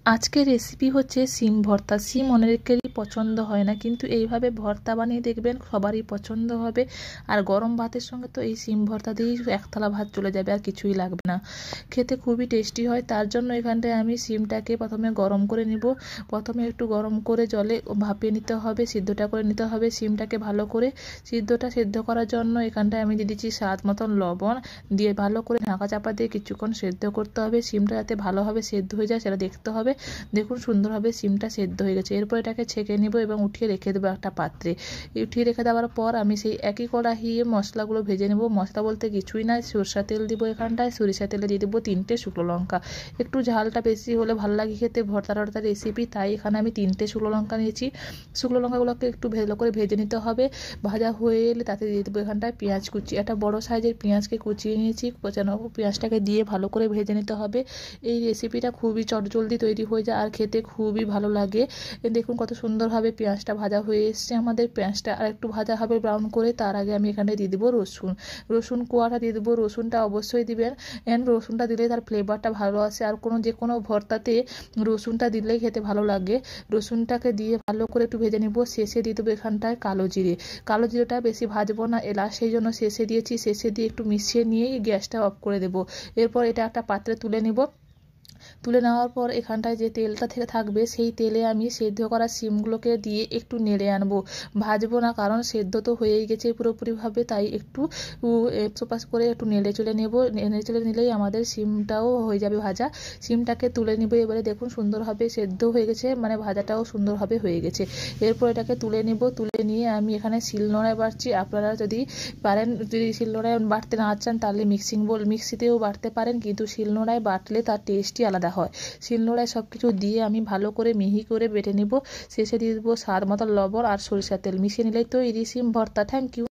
আজকের রেসিপি হচ্ছে সিম ভর্তা। সিম অনেকেরই পছন্দ হয় না, কিন্তু এইভাবে ভর্তা বানিয়ে দেখবেন সবারই পছন্দ হবে। আর গরম ভাতের সঙ্গে তো এই সিম ভর্তা দিয়েই এক থালা ভাত চলে যাবে, আর কিছুই লাগবে না। খেতে খুবই টেস্টি হয়। তার জন্য এখানটায় আমি সিমটাকে প্রথমে গরম করে নিব। প্রথমে একটু গরম করে জলে ভাপিয়ে নিতে হবে, সিদ্ধটা করে নিতে হবে সিমটাকে ভালো করে। সিদ্ধ করার জন্য এখানটায় আমি দিয়ে দিচ্ছি স্বাদ মতন লবণ, দিয়ে ভালো করে ঢাকা চাপা দিয়ে কিছুক্ষণ সেদ্ধ করতে হবে। সিমটা যাতে ভালোভাবে সেদ্ধ হয়ে যায় সেটা দেখতে হবে। দেখুন সুন্দরভাবে সিমটা সেদ্ধ হয়ে গেছে। এরপর এটাকে ছেঁকে নিব এবং উঠিয়ে রেখে দেবো একটা পাত্রে। উঠিয়ে রেখে দেওয়ার পর আমি সেই একই কড়াইয়ে মশলাগুলো ভেজে নেব। মশলা বলতে কিছুই না, সরষা তেল দিব এখানটায়। সরিষা তেলে দিয়ে দেবো 3টে শুকনো লঙ্কা। একটু ঝালটা বেশি হলে ভালো লাগে খেতে, ভর্তা রেসিপি, তাই এখানে আমি 3টে শুকনো লঙ্কা নিয়েছি। শুকনো লঙ্কাগুলোকে একটু ভালো করে ভেজে নিতে হবে। ভাজা হয়ে এলে তাতে দিয়ে দেবো এখানটায় পেঁয়াজ কুচি। একটা বড় সাইজের পেঁয়াজকে কুচিয়ে নিয়েছি। কোচানো পেঁয়াজটাকে দিয়ে ভালো করে ভেজে নিতে হবে। এই রেসিপিটা খুবই চটজলদি তৈরি হয়ে যায় আর খেতে খুবই ভালো লাগে। দেখুন কত সুন্দরভাবে পেঁয়াজটা ভাজা হয়ে এসছে। আমাদের পেঁয়াজটা আর একটু ভাজা হবে ব্রাউন করে। তার আগে আমি এখানে দিয়ে দেবো রসুন কোয়াটা দিয়ে দেবো। রসুনটা অবশ্যই দিবেন, রসুনটা দিলে তার ফ্লেভারটা ভালো আসে। আর যে কোনো ভর্তাতে রসুনটা দিলেই খেতে ভালো লাগে। রসুনটাকে দিয়ে ভালো করে একটু ভেজে নেব। শেষে দিয়ে দেবো এখানটায় কালো জিরেটা বেশি ভাজবো না এলা, সেই জন্য শেষে দিয়েছি। শেষে দিয়ে একটু মিশিয়ে নিয়েই গ্যাসটা অফ করে দেবো। এরপর এটা একটা পাত্রে তুলে নেব। তুলে নেওয়ার পর এখানটায় যে তেলটা থেকে থাকবে সেই তেলে আমি সেদ্ধ করা সিমগুলোকে দিয়ে একটু নেড়ে আনবো। ভাজবো না, কারণ সেদ্ধ তো হয়েই গেছে পুরোপুরিভাবে, তাই একটু এপাশ করে একটু নেড়ে চলে নিলেই আমাদের সিমটাও হয়ে যাবে ভাজা। সিমটাকে তুলে নিব। এবারে দেখুন সুন্দরভাবে সেদ্ধ হয়ে গেছে, মানে ভাজাটাও সুন্দরভাবে হয়ে গেছে। এরপর এটাকে তুলে নিব। তুলে নিয়ে আমি এখানে শিলনোড়ায় বাটছি। আপনারা যদি পারেন, যদি শিলনোড়ায় বাটতে না চান তাহলে মিক্সিতেও বাটতে পারেন, কিন্তু শিলনোড়ায় বাটলে তার টেস্টই আলাদা হয়। শিলনোড়ায় সব কিছু দিয়ে আমি ভালো করে মিহি করে বেটে নিব। শেষে দিয়ে দেবো স্বাদ মতো লবণ আর সরিষার তেল। মিশিয়ে নিলেই তো ইলিশ সিম ভর্তা। Thank you.